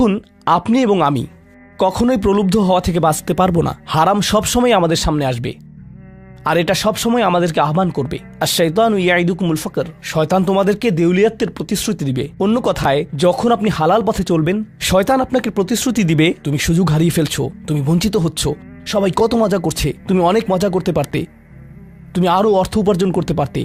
দেখুন, আপনি এবং আমি কখনোই প্রলুব্ধ হওয়া থেকে বাঁচতে পারবো না। হারাম সবসময় আমাদের সামনে আসবে, আর এটা সবসময় আমাদেরকে আহ্বান করবে। আর শাইতানু ইয়াইদুকুমুল ফাকর, শয়তান তোমাদেরকে দেউলিয়াতের প্রতিশ্রুতি দিবে। অন্য কথায়, যখন আপনি হালাল পথে চলবেন, শয়তান আপনাকে প্রতিশ্রুতি দিবে তুমি সুযোগ হারিয়ে ফেলছো, তুমি বঞ্চিত হচ্ছ, সবাই কত মজা করছে, তুমি অনেক মজা করতে পারতে, তুমি আরও অর্থ উপার্জন করতে পারতে,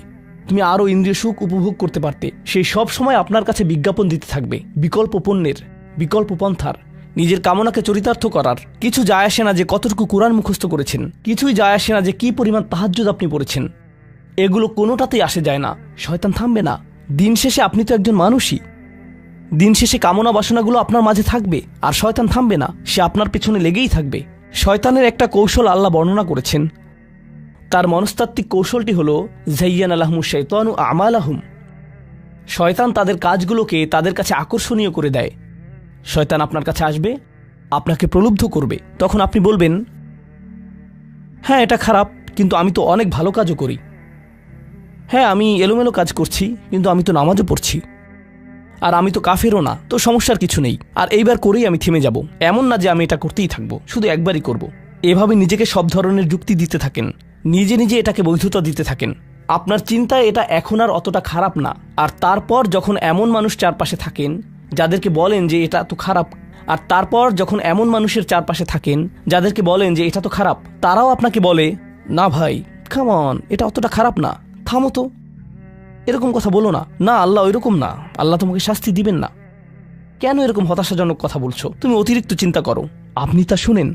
তুমি আরও ইন্দ্রিয় সুখ উপভোগ করতে পারতে। সেই সব সময় আপনার কাছে বিজ্ঞাপন দিতে থাকবে বিকল্প পণ্যের, বিকল্প পন্থার, নিজের কামনাকে চরিতার্থ করার। কিছু যায় আসে না যে কতটুকু কোরআন মুখস্থ করেছেন, কিছুই যায় আসে না যে কি পরিমাণ তাহাজ্জুদ আপনি পড়েছেন, এগুলো কোনোটাতেই আসে যায় না। শয়তান থামবে না। দিন শেষে আপনি তো একজন মানুষই। দিন শেষে কামনা বাসনাগুলো আপনার মাঝে থাকবে, আর শয়তান থামবে না, সে আপনার পেছনে লেগেই থাকবে। শয়তানের একটা কৌশল আল্লাহ বর্ণনা করেছেন। তার মনস্তাত্ত্বিক কৌশলটি হল যায়্যানা লাহুমুশ শাইতানু আমালাহুম। শয়তান তাদের কাজগুলোকে তাদের কাছে আকর্ষণীয় করে দেয়। শয়তান আপনার কাছে আসবে, আপনাকে প্রলুব্ধ করবে। তখন আপনি বলবেন, হ্যাঁ এটা খারাপ, কিন্তু আমি তো অনেক ভালো কাজও করি। হ্যাঁ আমি এলোমেলো কাজ করছি, কিন্তু আমি তো নামাজও পড়ছি। আর আমি তো কাফেরও না, তো সমস্যার কিছু নেই। আর এইবার করেই আমি থেমে যাব। এমন না যে আমি এটা করতেই থাকবো, শুধু একবারই করব। এভাবে নিজেকে সব ধরনের যুক্তি দিতে থাকেন, নিজে নিজে এটাকে বৈধতা দিতে থাকেন। আপনার চিন্তায় এটা এখন আর অতটা খারাপ না। আর তারপর যখন এমন মানুষ চারপাশে থাকেন যাদেরকে বলেন যে এটা তো খারাপ, আর তারপর যখন এমন মানুষের চারপাশে থাকেন যাদেরকে বলেন যে এটা তো খারাপ, তারাও আপনাকে বলে, না ভাই কাম অন, এটা অতটা খারাপ না, থামো তো, এরকম কথা বলো না, না আল্লাহ ওইরকম না, আল্লাহ তোমাকে শাস্তি দিবেন না, কেন এরকম হতাশাজনক কথা বলছো, তুমি অতিরিক্ত চিন্তা করো। আপনি তা শুনেন,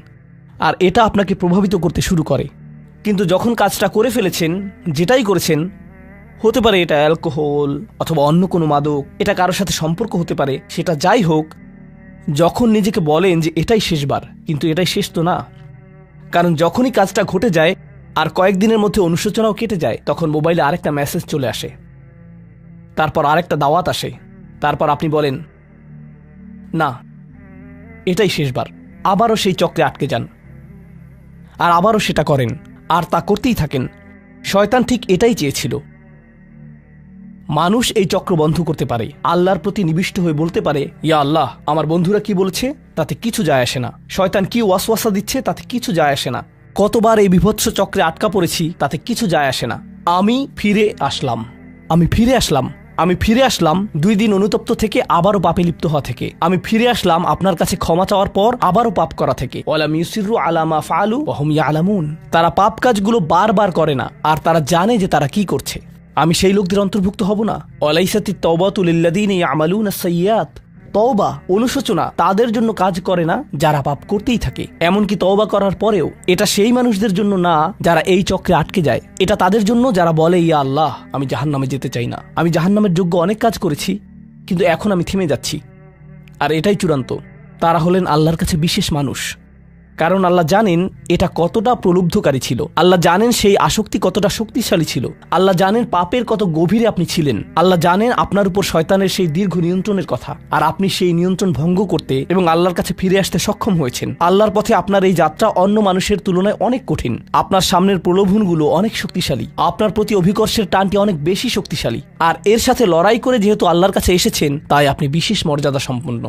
আর এটা আপনাকে প্রভাবিত করতে শুরু করে। কিন্তু যখন কাজটা করে ফেলেছেন, যেটাই করেছেন, হতে পারে এটা অ্যালকোহল অথবা অন্য কোনো মাদক, এটা কারোর সাথে সম্পর্ক হতে পারে, সেটা যাই হোক, যখন নিজেকে বলেন যে এটাই শেষবার, কিন্তু এটাই শেষ তো না। কারণ যখনই কাজটা ঘটে যায় আর কয়েকদিনের মধ্যে অনুশোচনাও কেটে যায়, তখন মোবাইলে আরেকটা মেসেজ চলে আসে, তারপর আরেকটা দাওয়াত আসে, তারপর আপনি বলেন না এটাই শেষবার, আবারও সেই চক্রে আটকে যান, আর আবারও সেটা করেন, আর তা করতেই থাকেন। শয়তান ঠিক এটাই চেয়েছিল। মানুষ এই চক্র বন্ধ করতে পারে, আল্লাহর প্রতি নিবিষ্ট হয়ে বলতে পারে, ইয়া আল্লাহ, আমার বন্ধুরা কি বলছে তাতে কিছু যায় আসে না, শয়তান কি ওয়াসওয়াসা দিচ্ছে তাতে কিছু যায় আসে না, কতবার এই বিভৎস চক্রে আটকা পড়েছি তাতে কিছু যায় আসে না। আমি ফিরে আসলাম, আমি ফিরে আসলাম, আমি ফিরে আসলাম 2 দিন অনুতপ্ত থেকে আবারও পাপে লিপ্ত হওয়া থেকে। আমি ফিরে আসলাম আপনার কাছে ক্ষমা চাওয়ার পর আবারও পাপ করা থেকে। ওয়ালাম ইউসিরু আলা মা ফাআলু ওয়া হুম ইয়ালামুন। তারা পাপ কাজগুলো বারবার করে না, আর তারা জানে যে তারা কি করছে। আমি সেই লোকদের অন্তর্ভুক্ত হব না। ওয়ালাইসাতিত তাওবাতু লিল্লাযিনা ইয়ামালুনা আস-সাইয়্যাত। তওবা, অনুশোচনা তাদের জন্য কাজ করে না যারা পাপ করতেই থাকে। এমনকি তওবা করার পরেও এটা সেই মানুষদের জন্য না যারা এই চক্রে আটকে যায়। এটা তাদের জন্য যারা বলে, ইয়া আল্লাহ, আমি জাহান্নামে যেতে চাই না, আমি জাহান্নামের যোগ্য অনেক কাজ করেছি, কিন্তু এখন আমি থেমে যাচ্ছি। আর এটাই চূড়ান্ত। তারা হলেন আল্লাহর কাছে বিশেষ মানুষ। কারণ আল্লাহ জানেন এটা কতটা প্রলুব্ধকারী ছিল, আল্লাহ জানেন সেই আসক্তি কতটা শক্তিশালী ছিল, আল্লাহ জানেন পাপের কত গভীরে আপনি ছিলেন, আল্লাহ জানেন আপনার উপর শয়তানের সেই দীর্ঘ নিয়ন্ত্রণের কথা, আর আপনি সেই নিয়ন্ত্রণ ভঙ্গ করতে এবং আল্লাহর কাছে ফিরে আসতে সক্ষম হয়েছেন। আল্লাহর পথে আপনার এই যাত্রা অন্য মানুষের তুলনায় অনেক কঠিন। আপনার সামনের প্রলোভনগুলো অনেক শক্তিশালী, আপনার প্রতি অভিকর্ষের টানটি অনেক বেশি শক্তিশালী, আর এর সাথে লড়াই করে যেহেতু আল্লাহর কাছে এসেছেন, তাই আপনি বিশেষ মর্যাদা সম্পন্ন।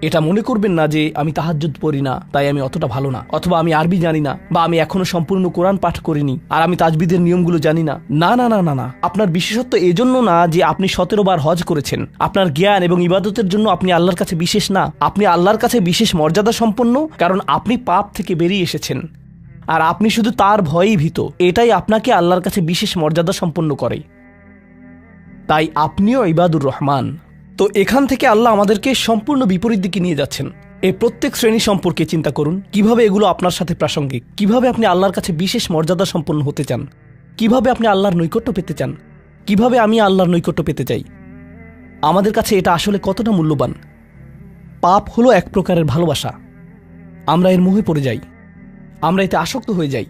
এটা মনে করবেন না যে আমি তাহাজ্জুদ পড়ি না তাই আমি অতটা ভালো না, অথবা আমি আরবি জানি না, বা আমি এখনো সম্পূর্ণ কোরআন পাঠ করিনি আর আমি তাজবিদের নিয়মগুলো জানি না। না না না না না, আপনার বিশেষত্ব এজন্য না যে আপনি 17 বার হজ করেছেন। আপনার জ্ঞান এবং ইবাদতের জন্য আপনি আল্লাহর কাছে বিশেষ না, আপনি আল্লাহর কাছে বিশেষ মর্যাদা সম্পন্ন, কারণ আপনি পাপ থেকে বেরিয়ে এসেছেন আর আপনি শুধু তার ভয়েই ভীত। এটাই আপনাকে আল্লাহর কাছে বিশেষ মর্যাদা সম্পন্ন করে। তাই আপনিও ইবাদুর রহমান। তো এখান থেকে আল্লাহ আমাদেরকে সম্পূর্ণ বিপরীত দিকে নিয়ে যাচ্ছেন। এই প্রত্যেক শ্রেণী সম্পর্কে চিন্তা করুন, কিভাবে এগুলো আপনার সাথে প্রাসঙ্গিক, কিভাবে আপনি আল্লাহর কাছে বিশেষ মর্যাদা সম্পন্ন হতে চান, কিভাবে আপনি আল্লাহর নৈকট্য পেতে চান, কিভাবে আমি আল্লাহর নৈকট্য পেতে চাই। আমাদের কাছে এটা আসলে কতটা মূল্যবান। পাপ হলো এক প্রকারের ভালোবাসা। আমরা এর মোহে পড়ে যাই, আমরা এতে আসক্ত হয়ে যাই।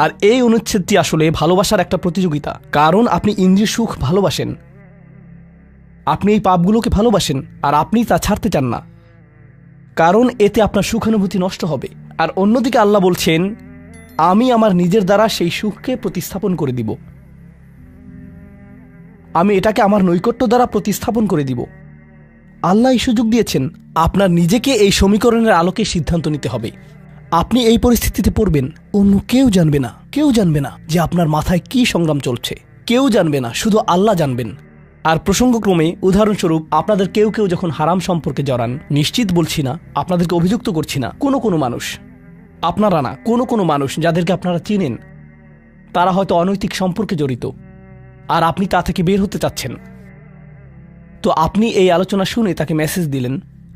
আর এই অনুচ্ছেদটি আসলে ভালোবাসার একটা প্রতিযোগিতা। কারণ আপনি ইন্দ্রিয় সুখ ভালোবাসেন, আপনি এই পাপগুলোকে ভালোবাসেন, আর আপনি তা ছাড়তে চান না, কারণ এতে আপনার সুখানুভূতি নষ্ট হবে। আর অন্যদিকে আল্লাহ বলছেন, আমি আমার নিজের দ্বারা সেই সুখকে প্রতিস্থাপন করে দিব, আমি এটাকে আমার নৈকট্য দ্বারা প্রতিস্থাপন করে দিব। আল্লাহ এই সুযোগ দিয়েছেন। আপনার নিজেকে এই সমীকরণের আলোকে সিদ্ধান্ত নিতে হবে। আপনি এই পরিস্থিতিতে পড়বেন, অন্য কেউ জানবে না, কেউ জানবে না যে আপনার মাথায় কি সংগ্রাম চলছে, কেউ জানবে না, শুধু আল্লাহ জানবেন। আর প্রসঙ্গক্রমে উদাহরণস্বরূপ আপনাদের কেউ কেউ যখন হারাম সম্পর্কে জড়ান, নিশ্চিত বলছি না, আপনাদেরকে অভিযুক্ত করছি না, কোনো মানুষ, আপনারা না, কোনো মানুষ যাদেরকে আপনারা চিনেন, তারা হয়তো অনৈতিক সম্পর্কে জড়িত, আর আপনি তা থেকে বের হতে চাচ্ছেন। তো আপনি এই আলোচনা শুনে তাকে মেসেজ দিলেন,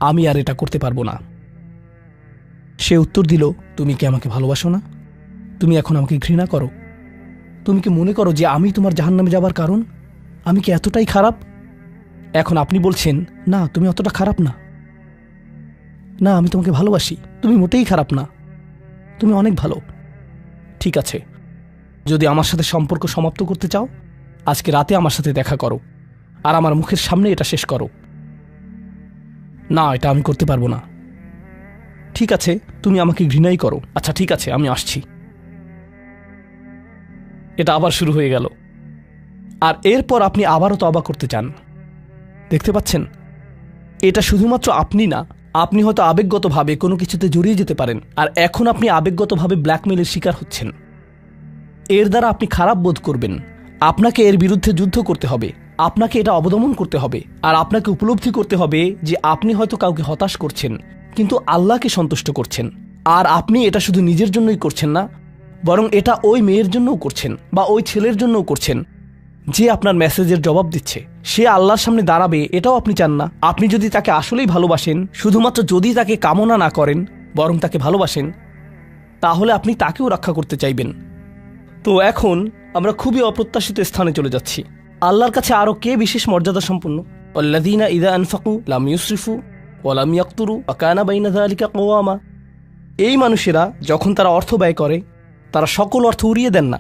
আমি আর এটা করতে পারবো না। সে উত্তর দিল, তুমি কি আমাকে ভালোবাসো না? তুমি এখন আমাকে ঘৃণা করো? তুমি কি মনে করো যে আমি তোমার জাহান্নামে যাবার কারণ? আমি কি এতটাই খারাপ? এখন আপনি বলছেন, না তুমি অতটা খারাপ না, না আমি তোমাকে ভালোবাসি, তুমি মোটেই খারাপ না, তুমি অনেক ভালো। ঠিক আছে, যদি আমার সাথে সম্পর্ক সমাপ্ত করতে চাও, আজকে রাতে আমার সাথে দেখা করো, আর আমার মুখের সামনে এটা শেষ করো। না, এটা আমি করতে পারবো না। ঠিক আছে, তুমি আমাকে ঘৃণাই করো, আচ্ছা ঠিক আছে, আমি আসছি। এটা আবার শুরু হয়ে গেল, আর এরপর আপনি আবারও তওবা করতে চান। দেখতে পাচ্ছেন, এটা শুধুমাত্র আপনি না, আপনি হয়তো আবেগগতভাবে কোনো কিছুতে জড়িয়ে যেতে পারেন, আর এখন আপনি আবেগগতভাবে ব্ল্যাকমেলের শিকার হচ্ছেন। এর দ্বারা আপনি খারাপ বোধ করবেন। আপনাকে এর বিরুদ্ধে যুদ্ধ করতে হবে, আপনাকে এটা অবদমন করতে হবে, আর আপনাকে উপলব্ধি করতে হবে যে আপনি হয়তো কাউকে হতাশ করছেন, কিন্তু আল্লাহকে সন্তুষ্ট করছেন। আর আপনি এটা শুধু নিজের জন্যই করছেন না, বরং এটা ওই মেয়ের জন্যও করছেন, বা ওই ছেলের জন্যও করছেন যে আপনার মেসেজের জবাব দিচ্ছে। সে আল্লাহর সামনে দাঁড়াবে, এটাও আপনি চান না। আপনি যদি তাকে আসলেই ভালোবাসেন, শুধুমাত্র যদি তাকে কামনা না করেন, বরং তাকে ভালোবাসেন, তাহলে আপনি তাকেও রক্ষা করতে চাইবেন। তো এখন আমরা খুবই অপ্রত্যাশিত স্থানে চলে যাচ্ছি। আল্লাহর কাছে আরও কে বিশেষ মর্যাদা সম্পন্ন? আল্লাযীনা ইযা আনফাকু লাম ইউসরিফু ওয়া লাম ইয়াকতুরু ওয়া কানা বাইনা যালিকা কওয়ামা। এই মানুষেরা যখন তারা অর্থ ব্যয় করে, তারা সকল অর্থ উড়িয়ে দেন না,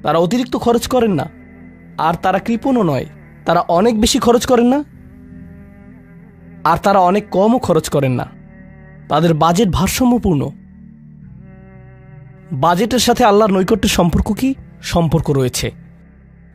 তারা অতিরিক্ত খরচ করেন না, আর তারা কৃপণও নয়। তারা অনেক বেশি খরচ করেন না, আর তারা অনেক কমও খরচ করেন না। তাদের বাজেট ভারসাম্যপূর্ণ। বাজেটের সাথে আল্লাহর নৈকট্যের সম্পর্ক কি? সম্পর্ক রয়েছে,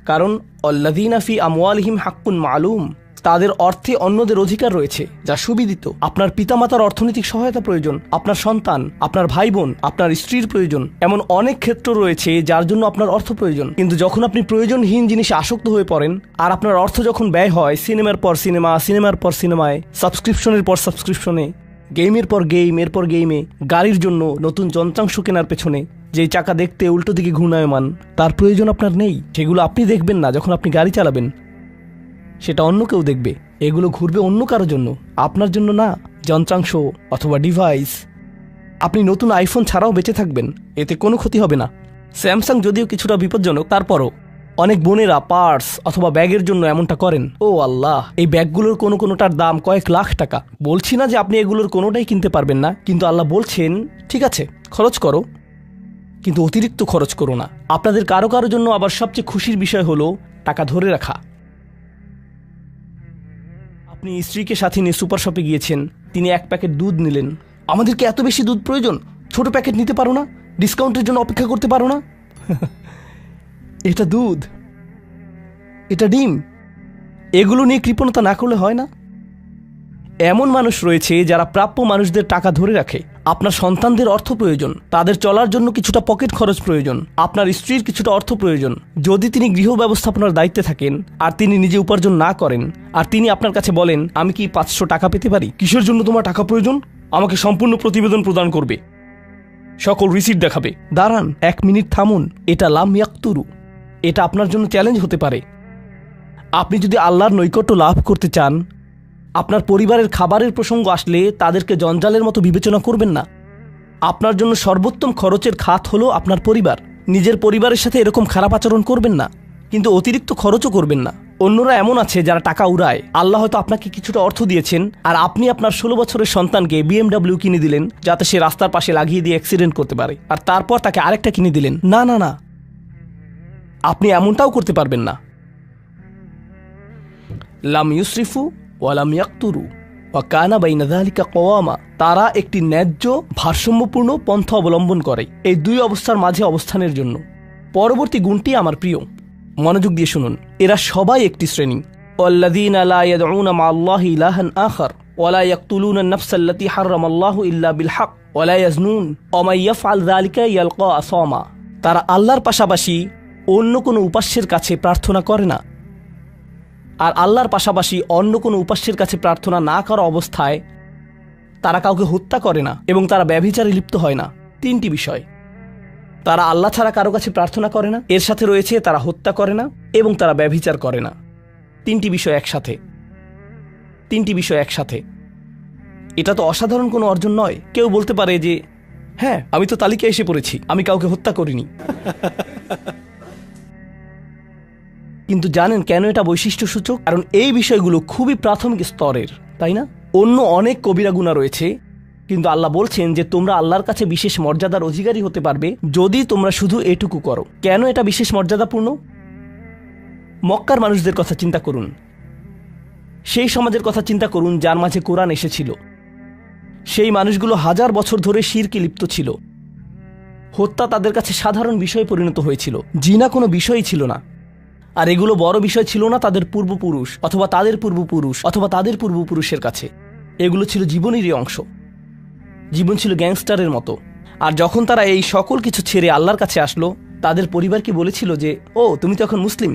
কারণ আল্লাযীনা ফি আমওয়ালিহিম হাক্কুন মালুম, তাদের অর্থে অন্যদের অধিকার রয়েছে যা সুবিদিত। আপনার পিতামাতার অর্থনৈতিক সহায়তা প্রয়োজন, আপনার সন্তান, আপনার ভাই বোন, আপনার স্ত্রীর প্রয়োজন, এমন অনেক ক্ষেত্র রয়েছে যার জন্য আপনার অর্থ প্রয়োজন। কিন্তু যখন আপনি প্রয়োজনহীন জিনিসে আসক্ত হয়ে পড়েন, আর আপনার অর্থ যখন ব্যয় হয় সিনেমার পর সিনেমা, সিনেমার পর সিনেমায়, সাবস্ক্রিপশনের পর সাবস্ক্রিপশনে, গেমের পর গেম, এরপর গেমে, গাড়ির জন্য নতুন যন্ত্রাংশ কেনার পেছনে, যেই চাকা দেখতে উল্টো দিকে ঘূর্ণায়মান, তার প্রয়োজন আপনার নেই। সেগুলো আপনি দেখবেন না যখন আপনি গাড়ি চালাবেন, সেটা অন্য কেউ দেখবে। এগুলো ঘুরবে অন্য কারোর জন্য, আপনার জন্য না। যন্ত্রাংশ অথবা ডিভাইস, আপনি নতুন আইফোন ছাড়াও বেঁচে থাকবেন, এতে কোনো ক্ষতি হবে না। স্যামসাং যদিও কিছুটা বিপজ্জনক, তারপরও অনেক বোনেরা পার্স অথবা ব্যাগের জন্য এমনটা করেন। ও আল্লাহ, এই ব্যাগগুলোর কোনোটার দাম কয়েক লাখ টাকা। বলছি না যে আপনি এগুলোর কোনোটাই কিনতে পারবেন না, কিন্তু আল্লাহ বলছেন ঠিক আছে খরচ করো, কিন্তু অতিরিক্ত খরচ করো না। আপনাদের কারো কারো জন্য আবার সবচেয়ে খুশির বিষয় হলো টাকা ধরে রাখা। আপনি স্ত্রীকে সাথে নিয়ে সুপার শপে গিয়েছেন, তিনি এক প্যাকেট দুধ নিলেন। আমাদেরকে এত বেশি দুধ প্রয়োজন, ছোট প্যাকেট নিতে পারো না? ডিসকাউন্টের জন্য অপেক্ষা করতে পারো না? এটা দুধ, এটা ডিম, এগুলো নিয়ে কৃপণতা না করলে হয় না? এমন মানুষ রয়েছে যারা প্রাপ্য মানুষদের টাকা ধরে রাখে। আপনার সন্তানদের অর্থ প্রয়োজন, তাদের চলার জন্য কিছুটা পকেট খরচ প্রয়োজন, আপনার স্ত্রীর কিছুটা অর্থ প্রয়োজন। যদি তিনি গৃহ ব্যবস্থাপনার দায়িত্বে থাকেন আর তিনি নিজে উপার্জন না করেন, আর তিনি আপনার কাছে বলেন আমি কি 500 টাকা পেতে পারি? কিসের জন্য তোমার টাকা প্রয়োজন? আমাকে সম্পূর্ণ প্রতিবেদন প্রদান করবে, সকল রিসিট দেখাবে। দাঁড়ান, 1 মিনিট থামুন। এটা লাম ইয়াকতুরু, এটা আপনার জন্য চ্যালেঞ্জ হতে পারে। আপনি যদি আল্লাহর নৈকট্য লাভ করতে চান, আপনার পরিবারের খাবারের প্রসঙ্গ আসলে তাদেরকে জঞ্জালের মতো বিবেচনা করবেন না। আপনার জন্য সর্বোত্তম খরচের খাত হলো আপনার পরিবার। নিজের পরিবারের সাথে এরকম খারাপ আচরণ করবেন না, কিন্তু অতিরিক্ত খরচও করবেন না। অন্যরা এমন আছে যারা টাকা উড়ায়। আল্লাহ হয়তো আপনাকে কিছুটা অর্থ দিয়েছেন, আর আপনি আপনার 16 বছরের সন্তানকে BMW কিনে দিলেন যাতে সে রাস্তার পাশে লাগিয়ে দিয়ে অ্যাক্সিডেন্ট করতে পারে, আর তারপর তাকে আরেকটা কিনে দিলেন। না না না, আপনি এমনটাও করতে পারবেন না। লাম ইউসরিফু ওয়া লাম ইয়াকতুরু ওয়া কানা বাইনা যালিকা কওয়ামা। তারা একটি ন্যায্য ভারসাম্যপূর্ণ পন্থা অবলম্বন করে এই দুই অবস্থার মাঝে অবস্থানের জন্য। পরবর্তী গুণটি আমার প্রিয়, মনোযোগ দিয়ে শুনুন। এরা সবাই একটি শ্রেণী। ওয়াল্লাযীনা লা ইয়াদউনা মা'আল্লাহি ইলাহান আখার ওয়া লা ইয়াকতুলুনা আন-নাফসা আল্লাতী হারামাল্লাহু ইল্লা বিল হক ওয়া লা ইয়াজনুন ওয়া মান ইয়াফআল যালিকা ইয়ালকা আসামা। তারা আল্লাহর পাশাপাশি অন্য কোনো উপাস্যের কাছে প্রার্থনা করে না, আর আল্লাহর পাশাপাশি অন্য কোনো উপাস্যের কাছে প্রার্থনা না করা অবস্থায় তারা কাউকে হত্যা করে না এবং তারা ব্যভিচারে লিপ্ত হয় না। তিনটি বিষয়, তারা আল্লাহ ছাড়া কারো কাছে প্রার্থনা করে না, এর সাথে রয়েছে তারা হত্যা করে না এবং তারা ব্যভিচার করে না। তিনটি বিষয় একসাথে। এটা তো অসাধারণ কোনো অর্জন নয়। কেউ বলতে পারে যে হ্যাঁ, আমি তো তালিকায় এসে পড়েছি, আমি কাউকে হত্যা করিনি। কিন্তু জানেন কেন এটা বৈশিষ্ট্যসূচক? কারণ এই বিষয়গুলো খুবই প্রাথমিক স্তরের, তাই না? অন্য অনেক কবিরা গুনাহ রয়েছে, কিন্তু আল্লাহ বলছেন যে তোমরা আল্লাহর কাছে বিশেষ মর্যাদার অধিকারী হতে পারবে যদি তোমরা শুধু এটুকু করো। কেন এটা বিশেষ মর্যাদাপূর্ণ? মক্কার মানুষদের কথা চিন্তা করুন, সেই সমাজের কথা চিন্তা করুন যার মাঝে কোরআন এসেছিল। সেই মানুষগুলো হাজার বছর ধরে শিরকে লিপ্ত ছিল। হত্যা তাদের কাছে সাধারণ বিষয়ে পরিণত হয়েছিল, জিনা কোনো বিষয়ই ছিল না। আর এগুলো বড় বিষয় ছিল না তাদের পূর্বপুরুষ অথবা তাদের পূর্বপুরুষ অথবা তাদের পূর্বপুরুষের কাছে। এগুলো ছিল জীবনেরই অংশ। জীবন ছিল গ্যাংস্টারের মতো। আর যখন তারা এই সকল কিছু ছেড়ে আল্লাহর কাছে আসলো, তাদের পরিবারকে বলেছিল যে ও তুমি তো এখন মুসলিম,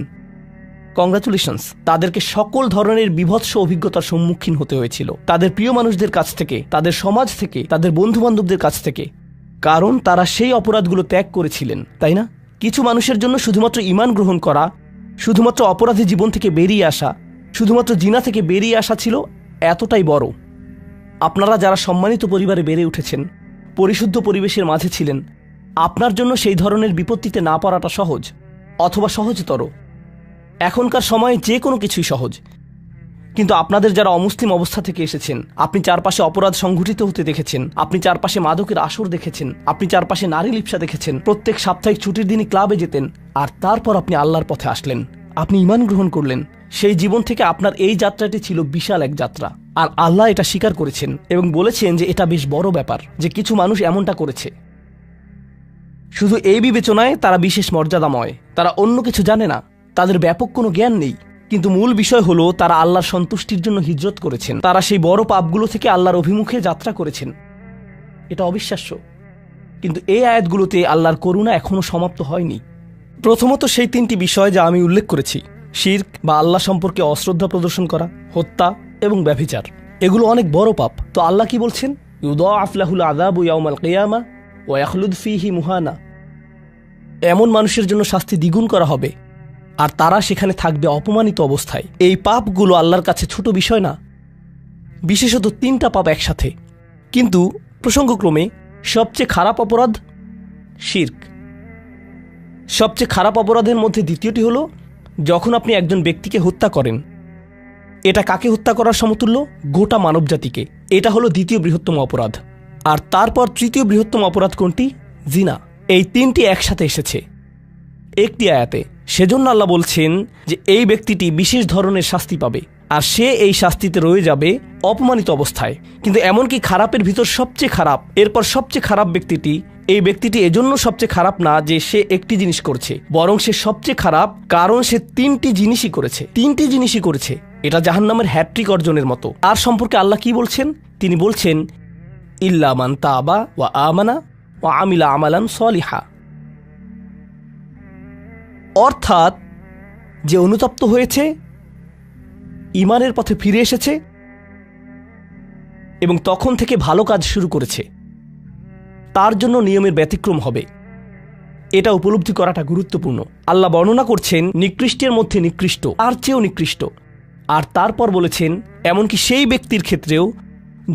কংগ্রাচুলেশনস। তাদেরকে সকল ধরনের বিভৎস অভিজ্ঞতার সম্মুখীন হতে হয়েছিল, তাদের প্রিয় মানুষদের কাছ থেকে, তাদের সমাজ থেকে, তাদের বন্ধু বান্ধবদের কাছ থেকে, কারণ তারা সেই অপরাধগুলো ত্যাগ করেছিলেন, তাই না? কিছু মানুষের জন্য শুধুমাত্র ঈমান গ্রহণ করা, শুধুমাত্র অপরাধী জীবন থেকে বেরিয়ে আসা, শুধুমাত্র জিনা থেকে বেরিয়ে আসা ছিল এতটাই বড়। আপনারা যারা সম্মানিত পরিবারে বেড়ে উঠেছেন, পরিশুদ্ধ পরিবেশের মাঝে ছিলেন, আপনার জন্য সেই ধরনের বিপত্তিতে না পড়াটা সহজ অথবা সহজতর। এখনকার সময়ে যে কোনো কিছুই সহজ, কিন্তু আপনাদের যারা অমুসলিম অবস্থা থেকে এসেছেন, আপনি চারপাশে অপরাধ সংঘটিত হতে দেখেছেন, আপনি চারপাশে মাদকের আসর দেখেছেন, আপনি চারপাশে নারী লিপ্সা দেখেছেন, প্রত্যেক সাপ্তাহিক ছুটির দিনই ক্লাবে যেতেন, আর তারপর আপনি আল্লাহর পথে আসলেন, আপনি ঈমান গ্রহণ করলেন। সেই জীবন থেকে আপনার এই যাত্রাটি ছিল বিশাল এক যাত্রা, আর আল্লাহ এটা স্বীকার করেছেন এবং বলেছেন যে এটা বেশ বড় ব্যাপার যে কিছু মানুষ এমনটা করেছে। শুধু এই বিবেচনায় তারা বিশেষ মর্যাদাময়, তারা অন্য কিছু জানে না, তাদের ব্যাপক কোনো জ্ঞান নেই, কিন্তু মূল বিষয় হলো তারা আল্লাহর সন্তুষ্টির জন্য হিজরত করেছেন। তারা সেই বড় পাপগুলো থেকে আল্লাহর অভিমুখে যাত্রা করেছেন। এটা অবিশ্বাস্য, কিন্তু এই আয়াতগুলোতে আল্লাহর করুণা এখনো সমাপ্ত হয়নি। প্রথমত সেই তিনটি বিষয় যা আমি উল্লেখ করেছি, শিরক বা আল্লাহ সম্পর্কে অশ্রদ্ধা প্রদর্শন করা, হত্যা এবং ব্যভিচার, এগুলো অনেক বড় পাপ। তো আল্লাহ কি বলছেন? ইউদাআফ লাহুল আযাবু ইয়াওমাল কিয়ামা ওয়া ইয়াখলুদ ফীহি মুহানা। এমন মানুষের জন্য শাস্তি দ্বিগুণ করা হবে আর তারা সেখানে থাকবে অপমানিত অবস্থায়। এই পাপগুলো আল্লাহর কাছে ছোট বিষয় না, বিশেষত তিনটা পাপ একসাথে। কিন্তু প্রসঙ্গক্রমে সবচেয়ে খারাপ অপরাধ শিরক। সবচেয়ে খারাপ অপরাধের মধ্যে দ্বিতীয়টি হলো যখন আপনি একজন ব্যক্তিকে হত্যা করেন। এটা কাকে হত্যা করার সমতুল্য? গোটা মানবজাতিকে। এটা হলো দ্বিতীয় বৃহত্তম অপরাধ। আর তারপর তৃতীয় বৃহত্তম অপরাধ কোনটি? জিনা। এই তিনটি একসাথে এসেছে একটি আয়াতে। সেজন্য আল্লাহ বলছেন যে এই ব্যক্তিটি বিশেষ ধরনের শাস্তি পাবে, আর সে এই শাস্তিতে রয়ে যাবে অপমানিত অবস্থায়। কিন্তু এমনকি খারাপের ভিতর সবচেয়ে খারাপ, এরপর সবচেয়ে খারাপ ব্যক্তিটি, এই ব্যক্তিটি এজন্য সবচেয়ে খারাপ না যে সে একটি জিনিস করছে, বরং সে সবচেয়ে খারাপ কারণ সে তিনটি জিনিসই করেছে। এটা জাহান্নামের হ্যাট্রিক অর্জনের মতো। আর সম্পর্কে আল্লাহ কি বলছেন? তিনি বলছেন ইল্লা মান তাবা ওয়া আমানা ওয়া আমিলা আমালান সলিহা। অর্থাৎ যে অনুতপ্ত হয়েছে, ঈমানের পথে ফিরে এসেছে এবং তখন থেকে ভালো কাজ শুরু করেছে, তার জন্য নিয়মের ব্যতিক্রম হবে। এটা উপলব্ধি করাটা গুরুত্বপূর্ণ। আল্লাহ বর্ণনা করছেন নিকৃষ্টের মধ্যে নিকৃষ্ট, আর চেয়েও নিকৃষ্ট। আর তারপর বলেছেন এমনকি সেই ব্যক্তির ক্ষেত্রেও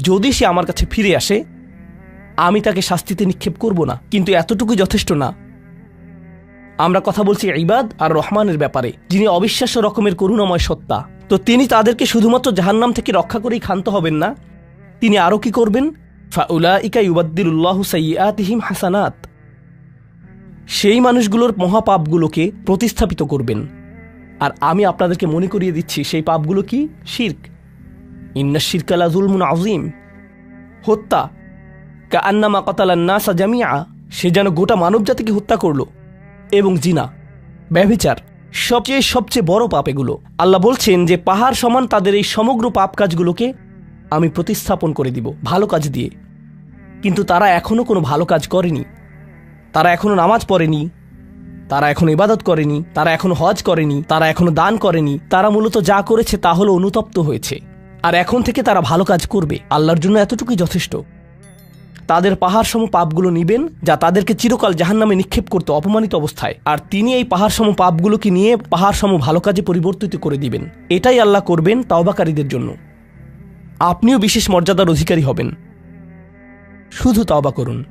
যদি সে আমার কাছে ফিরে আসে, আমি তাকে শাস্তিতে নিক্ষেপ করব না। কিন্তু এতটুকু যথেষ্ট না। আমরা কথা বলছি ইবাদ আর রহমানের ব্যাপারে, যিনি অবিশ্বাস্য রকমের করুণাময় সত্তা। তো তিনি তাদেরকে শুধুমাত্র জাহান্নাম থেকে রক্ষা করেই ক্ষান্ত হবেন না, তিনি আরও কি করবেন? ফাউলাইকা ইউবাদদিলুল্লাহু সাইয়্যাতিহিম হাসানাত। সেই মানুষগুলোর মহাপাপগুলোকে প্রতিস্থাপিত করবেন। আর আমি আপনাদেরকে মনে করিয়ে দিচ্ছি সেই পাপগুলো কি? শিরক। ইন্নাশ শিরকা লাযুলমুন আযীম। হত্যা, কাআন্নামা কাতালান নাসা জামিআ, সে যেন গোটা মানবজাতিকে হত্যা করলো। এবং জিনা, ব্যভিচার, সবচেয়ে সবচেয়ে বড় পাপ এগুলো। আল্লাহ বলছেন যে পাহাড় সমান তাদের এই সমগ্র পাপ কাজগুলোকে আমি প্রতিস্থাপন করে দিব ভালো কাজ দিয়ে। কিন্তু তারা এখনো কোনো ভালো কাজ করেনি, তারা এখনো নামাজ পড়েনি, তারা এখনো ইবাদত করেনি, তারা এখনো হজ করেনি, তারা এখনো দান করেনি। তারা মূলত যা করেছে তা হলো অনুতপ্ত হয়েছে। আর এখন থেকে তারা ভালো কাজ করবে, আল্লাহর জন্য এতটুকুই যথেষ্ট। তাদের পাহাড় সম পাপগুলো নিবেন, যা তাদেরকে চিরকাল জাহান্নামে নিক্ষেপ করতে অপমানিত অবস্থায়, আর তিনি এই পাহাড় সম পাপগুলোকে নিয়ে পাহাড় সম ভালো কাজে পরিবর্তিত করে দিবেন। এটাই আল্লাহ করবেন তাওবাকারীদের জন্য। আপনিও বিশেষ মর্যাদার অধিকারী হবেন। শুধু তাওবা করুন।